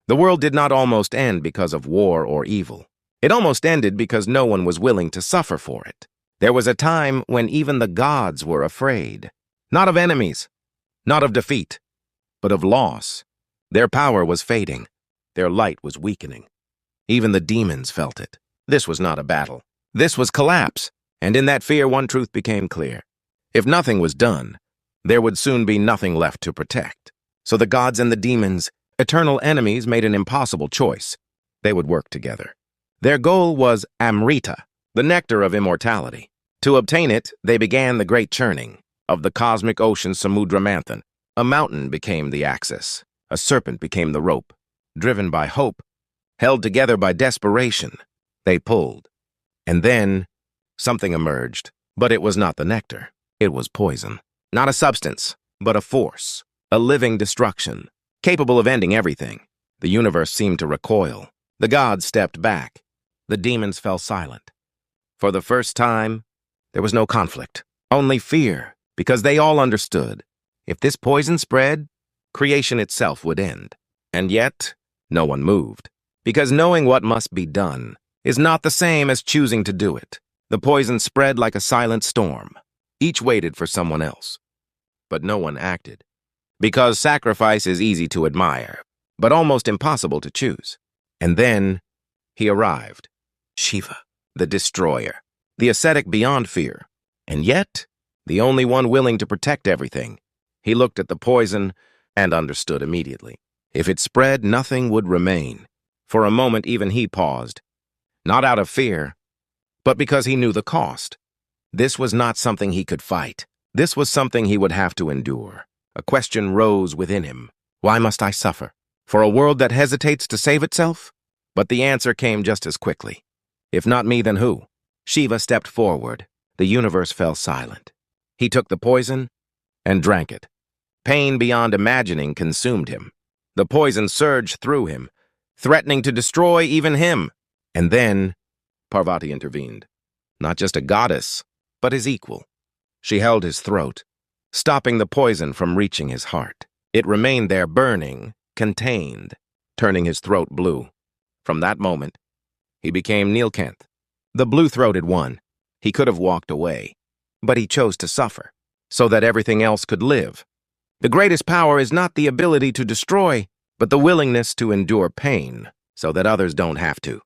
The world did not almost end because of war or evil. It almost ended because no one was willing to suffer for it. There was a time when even the gods were afraid. Not of enemies, not of defeat, but of loss. Their power was fading. Their light was weakening. Even the demons felt it. This was not a battle. This was collapse. And in that fear, one truth became clear. If nothing was done, there would soon be nothing left to protect. So the gods and the demons, eternal enemies, made an impossible choice. They would work together. Their goal was Amrita, the nectar of immortality. To obtain it, they began the great churning of the cosmic ocean Samudra Manthan. A mountain became the axis. A serpent became the rope. Driven by hope, held together by desperation, they pulled. And then something emerged, but it was not the nectar. It was poison. Not a substance, but a force. A living destruction, capable of ending everything. The universe seemed to recoil. The gods stepped back. The demons fell silent. For the first time, there was no conflict, only fear, because they all understood. If this poison spread, creation itself would end. And yet, no one moved, because knowing what must be done is not the same as choosing to do it. The poison spread like a silent storm. Each waited for someone else. But no one acted, because sacrifice is easy to admire, but almost impossible to choose. And then he arrived. Shiva, the destroyer, the ascetic beyond fear, and yet the only one willing to protect everything. He looked at the poison and understood immediately. If it spread, nothing would remain. For a moment, even he paused, not out of fear, but because he knew the cost. This was not something he could fight. This was something he would have to endure. A question rose within him. Why must I suffer? For a world that hesitates to save itself? But the answer came just as quickly. If not me, then who? Shiva stepped forward. The universe fell silent. He took the poison and drank it. Pain beyond imagining consumed him. The poison surged through him, threatening to destroy even him. And then Parvati intervened. Not just a goddess, but his equal. She held his throat, stopping the poison from reaching his heart. It remained there burning, contained, turning his throat blue. From that moment, he became Neelkanth, the blue-throated one. He could have walked away, but he chose to suffer, so that everything else could live. The greatest power is not the ability to destroy, but the willingness to endure pain, so that others don't have to.